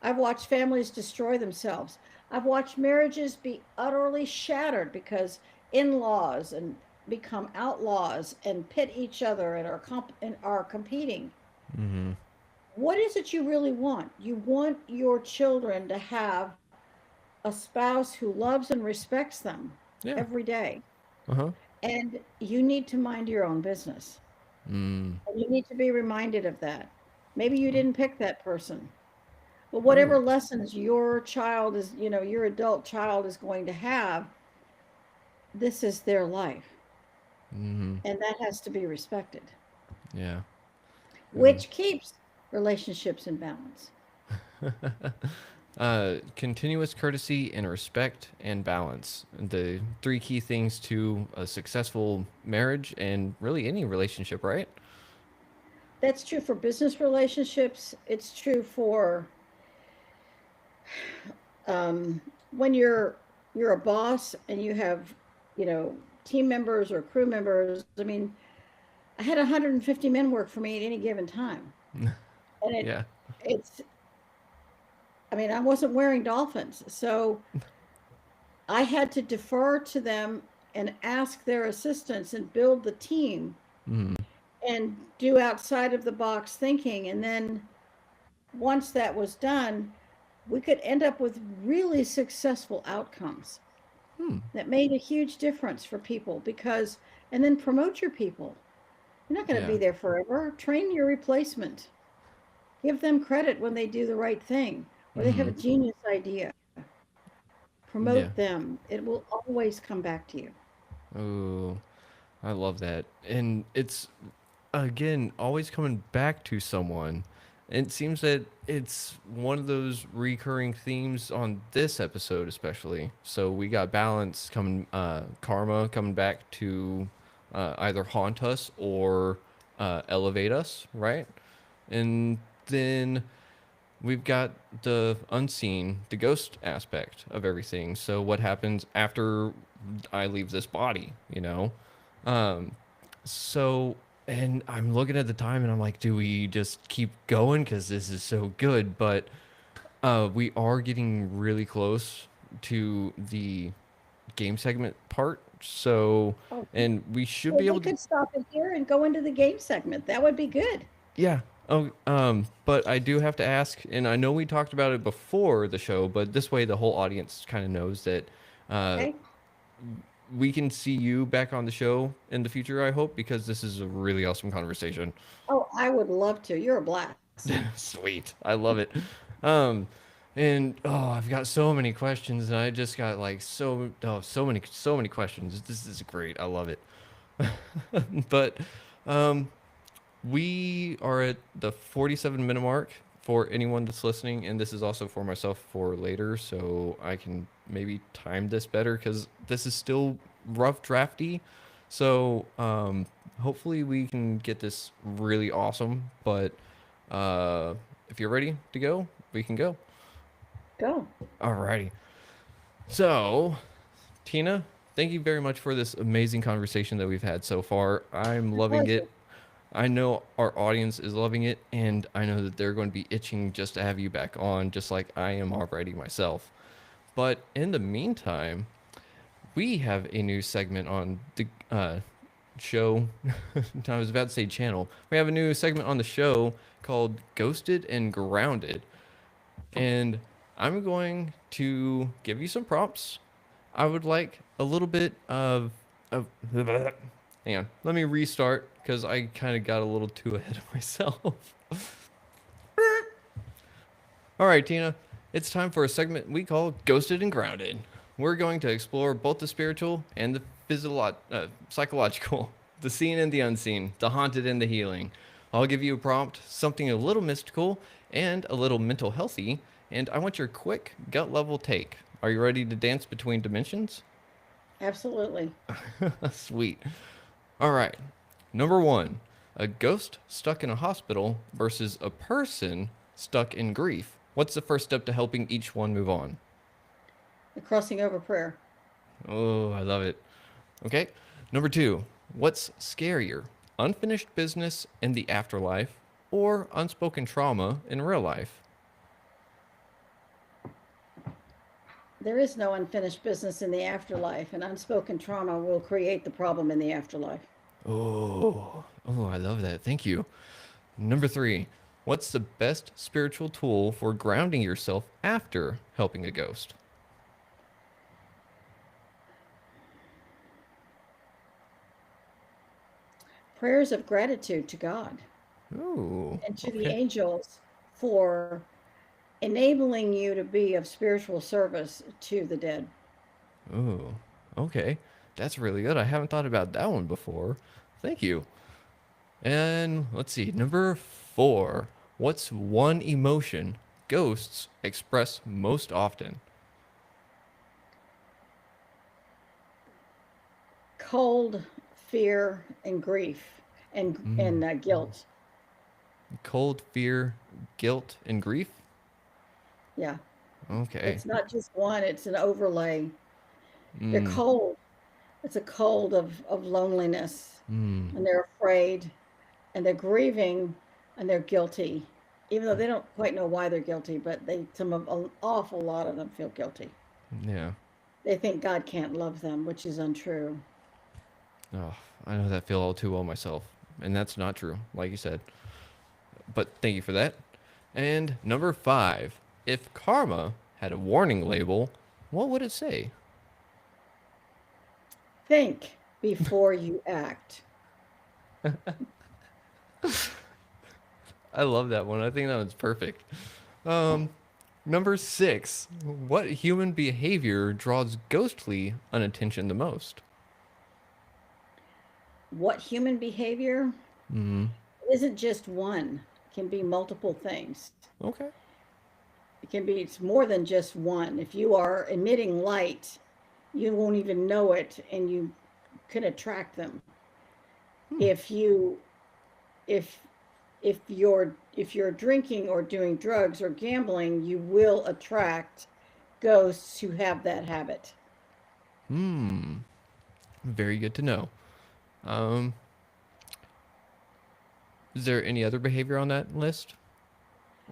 I've watched families destroy themselves. I've watched marriages be utterly shattered because in-laws and become outlaws and pit each other and are competing. Mm-hmm. What is it you really want? You want your children to have a spouse who loves and respects them Yeah. every day. Uh-huh. And you need to mind your own business. Mm. And you need to be reminded of that. Maybe you didn't pick that person. But Ooh. whatever lessons your child is, your adult child is going to have, this is their life. Mm-hmm. And that has to be respected, Yeah. Ooh. which keeps relationships in balance. Continuous courtesy and respect and balance. The three key things to a successful marriage and really any relationship, right? That's true for business relationships. It's true for When you're a boss and you have, you know, team members or crew members. I mean, I had 150 men work for me at any given time, and Yeah. it's. I mean, I wasn't wearing dolphins, so I had to defer to them and ask their assistance and build the team Mm. and do outside of the box thinking. And then once that was done, we could end up with really successful outcomes Hmm. that made a huge difference for people because, and then promote your people. You're not going to Yeah. be there forever. Train your replacement. Give them credit when they do the right thing or they have Mm. a genius idea. Promote Yeah. them. It will always come back to you. Oh, I love that. And it's again always coming back to someone. It seems that it's one of those recurring themes on this episode, especially. So we got balance coming, karma coming back to either haunt us or elevate us, right? And then we've got the unseen, the ghost aspect of everything. So what happens after I leave this body, you know? Um, so, and I'm looking at the time and I'm like, do we just keep going? Because this is so good. But we are getting really close to the game segment part. So, Oh, and we should well, be we able to, could stop it here and go into the game segment. That would be good. yeah. Oh, but I do have to ask, and I know we talked about it before the show, but this way the whole audience kind of knows that uh, Okay. we can see you back on the show in the future, I hope, because this is a really awesome conversation. Oh, I would love to. You're a blast. Sweet. I love it. Um, and oh, I've got so many questions, and I just got like so many questions. This is great. I love it. But um, we are at the 47-minute mark for anyone that's listening, and this is also for myself for later, so I can maybe time this better because this is still rough drafty. So hopefully we can get this really awesome. But if you're ready to go, we can go. Go. Alrighty. So Tina, thank you very much for this amazing conversation that we've had so far. I'm My loving pleasure. it. I know our audience is loving it, and I know that they're going to be itching just to have you back on, just like I am already myself. But in the meantime, we have a new segment on the show. I was about to say channel. We have a new segment on the show called Ghosted and Grounded. And I'm going to give you some prompts. I would like a little bit of hang on. Let me restart because I kind of got a little too ahead of myself. All right, Tina. It's time for a segment we call Ghosted and Grounded. We're going to explore both the spiritual and the psychological, the seen and the unseen, the haunted and the healing. I'll give you a prompt, something a little mystical and a little mental healthy, and I want your quick gut level take. Are you ready to dance between dimensions? Absolutely. Sweet. All right. Number one, a ghost stuck in a hospital versus a person stuck in grief. What's the first step to helping each one move on? The crossing over prayer. Oh, I love it. Okay. Number two, what's scarier? Unfinished business in the afterlife or unspoken trauma in real life? There is no unfinished business in the afterlife, and unspoken trauma will create the problem in the afterlife. Oh, I love that. Thank you. Number three, what's the best spiritual tool for grounding yourself after helping a ghost? Prayers of gratitude to God Oh, and to the okay. angels for enabling you to be of spiritual service to the dead. Oh, okay. That's really good. I haven't thought about that one before. Thank you. And let's see, number four. What's one emotion ghosts express most often? Cold, fear, and grief, and Mm. guilt. Cold, fear, guilt, and grief? Yeah. Okay. It's not just one, it's an overlay. They're Mm. cold. It's a cold of loneliness, Mm. and they're afraid, and they're grieving, and they're guilty. Even though they don't quite know why they're guilty, but an awful lot of them feel guilty. Yeah. They think God can't love them, which is untrue. Oh, I know that feel all too well myself, and that's not true, like you said. But thank you for that. And number 5, if karma had a warning label, what would it say? Think before you act. I love that one. I think that one's perfect. Um, Number 6, what human behavior draws ghostly unattention the most? What human behavior Mm. isn't just one, it can be multiple things. Okay. It's more than just one. If you are emitting light, you won't even know it and you can attract them. Hmm. If you if if you're drinking or doing drugs or gambling, you will attract ghosts who have that habit. Hmm. Very good to know. Um, is there any other behavior on that list,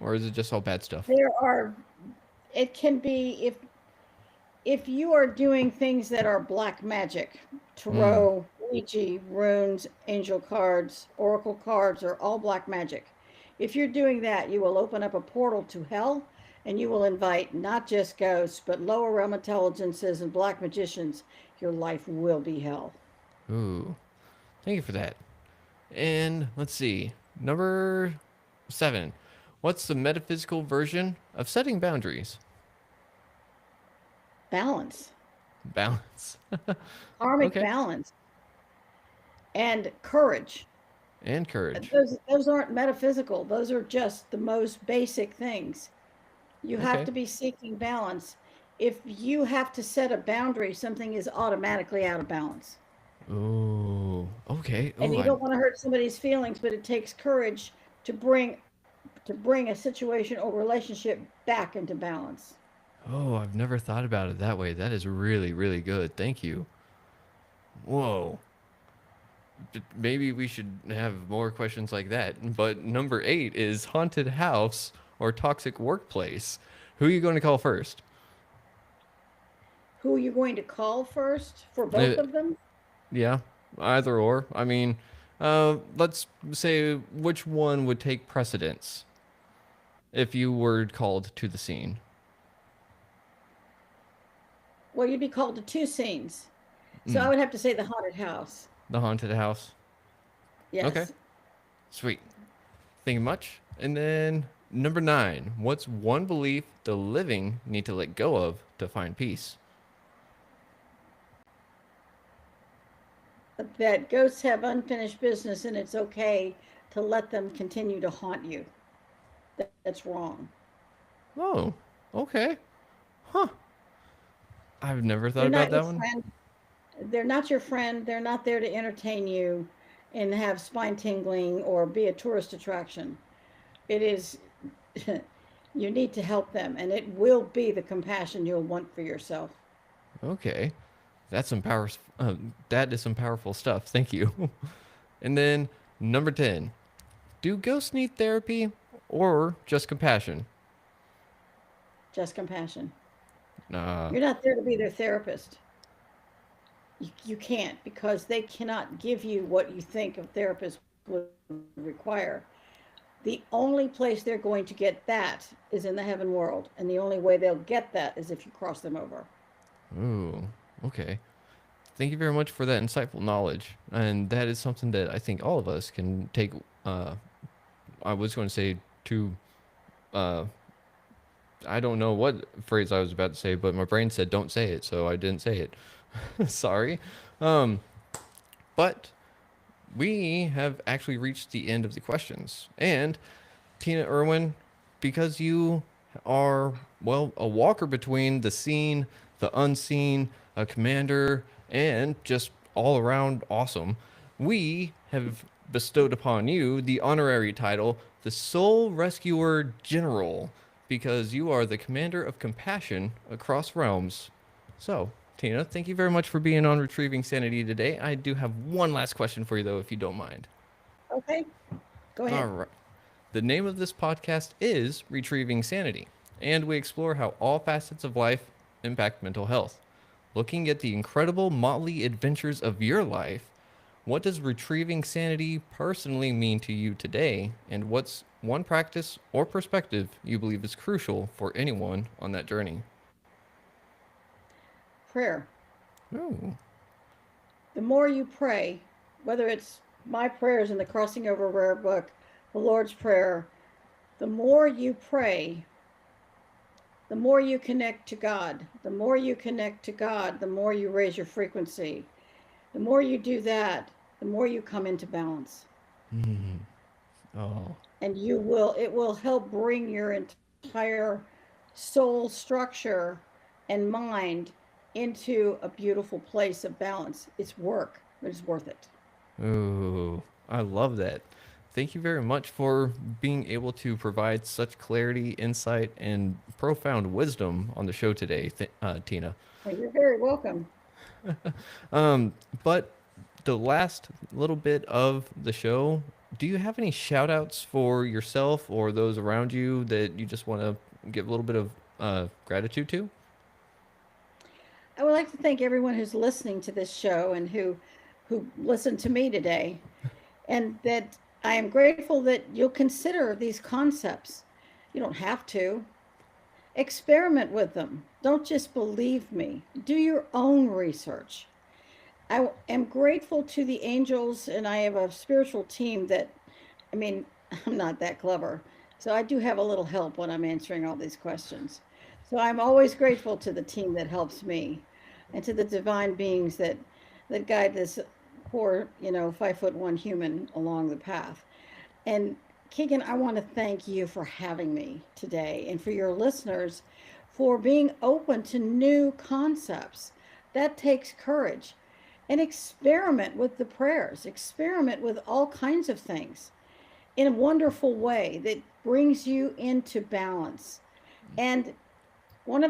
or is it just all bad stuff? There are it can be if you are doing things that are black magic, Hmm. tarot, Ouija, runes, angel cards, oracle cards are all black magic. If you're doing that, you will open up a portal to hell and you will invite not just ghosts, but lower realm intelligences and black magicians. Your life will be hell. Ooh. Thank you for that. And let's see. Number 7. What's the metaphysical version of setting boundaries? Balance, Balance. karmic Okay. balance, and courage. And courage. Those aren't metaphysical. Those are just the most basic things. You have Okay. to be seeking balance. If you have to set a boundary, something is automatically out of balance. Ooh. Okay. And Oh, you I. don't want to hurt somebody's feelings, but it takes courage to bring a situation or relationship back into balance. Oh, I've never thought about it that way. That is really, really good. Thank you. Whoa. Maybe we should have more questions like that. But number 8 is haunted house or toxic workplace. Who are you going to call first? Who are you going to call first for Uh, both of them? yeah, either or. I mean, let's say which one would take precedence if you were called to the scene. Well, you'd be called to two scenes. So I Mm, would have to say the haunted house. the haunted house. Okay, Yes. sweet. Thank you much. And then number 9, what's one belief the living need to let go of to find peace? That ghosts have unfinished business and it's okay to let them continue to haunt you. That's wrong. Oh, okay. Huh. I've never thought They're about not your that one. friend. They're not your friend. They're not there to entertain you and have spine tingling or be a tourist attraction. It is, you need to help them, and it will be the compassion you'll want for yourself. Okay. That's some power. That is some powerful stuff. Thank you. And then number 10. Do ghosts need therapy or just compassion? Just compassion. Uh, You're not there to be their therapist. You can't because they cannot give you what you think a therapist would require. The only place they're going to get that is in the heaven world. And the only way they'll get that is if you cross them over. ooh, okay. Thank you very much for that insightful knowledge. And that is something that I think all of us can take. Uh, I was going to say to, uh, I don't know what phrase I was about to say, but my brain said don't say it, so I didn't say it. Sorry. Um, but we have actually reached the end of the questions. And Tina Erwin, because you are, well, a walker between the seen, the unseen, a commander, and just all around awesome, we have bestowed upon you the honorary title, the Soul Rescuer General. because you are the commander of compassion across realms. So, Tina, thank you very much for being on Retrieving Sanity today. I do have one last question for you, though, if you don't mind. Okay, go All ahead. right. The name of this podcast is Retrieving Sanity, and we explore how all facets of life impact mental health. Looking at the incredible motley adventures of your life, what does retrieving sanity personally mean to you today, and what's one practice or perspective you believe is crucial for anyone on that journey? Prayer. Oh, The more you pray, whether it's my prayers in the Crossing Over Rare book, the Lord's Prayer, the more you pray, the more you connect to God. The more you connect to God, the more you raise your frequency. The more you do that, the more you come into balance. mm. Oh, And it will help bring your entire soul structure and mind into a beautiful place of balance. It's work, but it's worth it. ooh, I love that. Thank you very much for being able to provide such clarity, insight, and profound wisdom on the show today, Tina. Well, you're very welcome. But the last little bit of the show, do you have any shout outs for yourself or those around you that you just want to give a little bit of gratitude to? I would like to thank everyone who's listening to this show and who listened to me today, and that I am grateful that you'll consider these concepts. You don't have to. Experiment with them. Don't just believe me. Do your own research. I am grateful to the angels, and I have a spiritual team that, I mean, I'm not that clever. So I do have a little help when I'm answering all these questions. So I'm always grateful to the team that helps me and to the divine beings that guide this poor, 5'1" human along the path. And Keegan, I want to thank you for having me today and for your listeners for being open to new concepts. That takes courage. And experiment with the prayers, experiment with all kinds of things in a wonderful way that brings you into balance. And if one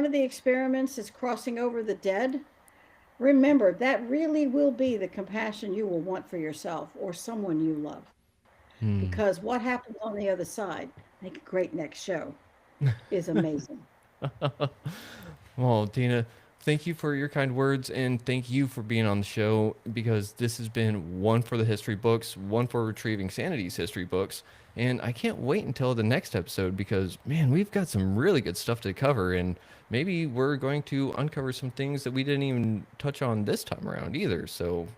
of the experiments is crossing over the dead, remember that really will be the compassion you will want for yourself or someone you love. Hmm. Because what happens on the other side, make a great next show, is amazing. Well, Tina, thank you for your kind words and thank you for being on the show because this has been one for the history books, one for Retrieving Sanity's history books. And I can't wait until the next episode because, man, we've got some really good stuff to cover. And maybe we're going to uncover some things that we didn't even touch on this time around either. So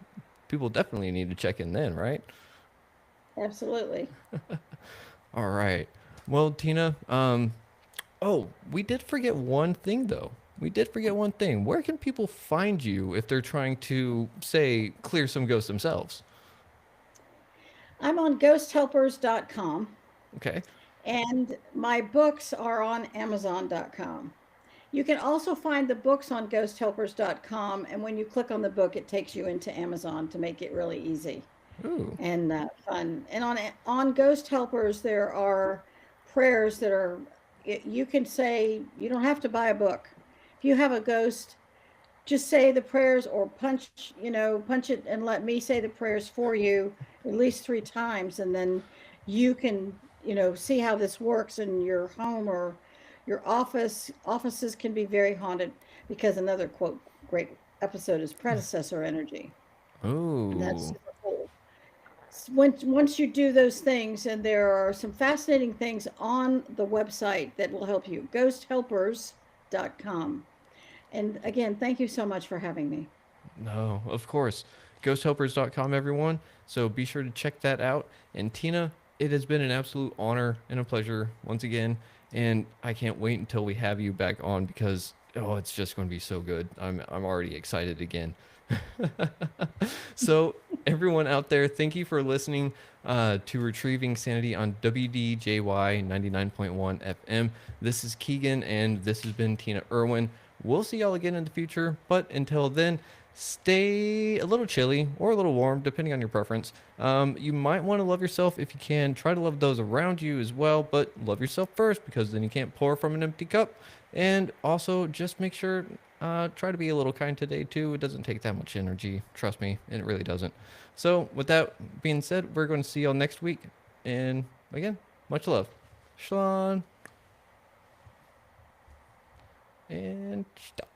people definitely need to check in then, right? Absolutely. All right. Well, Tina, oh, we did forget one thing though. We did forget one thing. Where can people find you if they're trying to, say, clear some ghosts themselves? I'm on ghosthelpers.com, Okay. and my books are on amazon.com. You can also find the books on ghosthelpers.com, and when you click on the book, it takes you into Amazon to make it really easy Ooh. and fun. And on Ghost Helpers, there are prayers that are you can say. You don't have to buy a book. If you have a ghost, just say the prayers or punch it and let me say the prayers for you at least 3 times, and then you can see how this works in your home or your office. Offices can be very haunted because another quote great episode is predecessor energy, and that's Ooh. super cool. Once you do those things, and there are some fascinating things on the website that will help you, ghosthelpers.com. And again, thank you so much for having me. No, of course. Ghosthelpers.com, everyone. So be sure to check that out. And Tina, it has been an absolute honor and a pleasure once again. And I can't wait until we have you back on because it's just going to be so good. I'm already excited again. So everyone out there, thank you for listening to Retrieving Sanity on WDJY 99.1 FM. This is Keegan, and this has been Tina Erwin. We'll see y'all again in the future, but until then, stay a little chilly or a little warm, depending on your preference. You might want to love yourself if you can. Try to love those around you as well, but love yourself first because then you can't pour from an empty cup. And also, just make sure, try to be a little kind today too. It doesn't take that much energy. Trust me, it really doesn't. So, with that being said, we're going to see y'all next week. And again, much love. Shalom. And stop.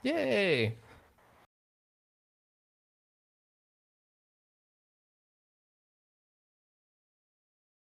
Yay!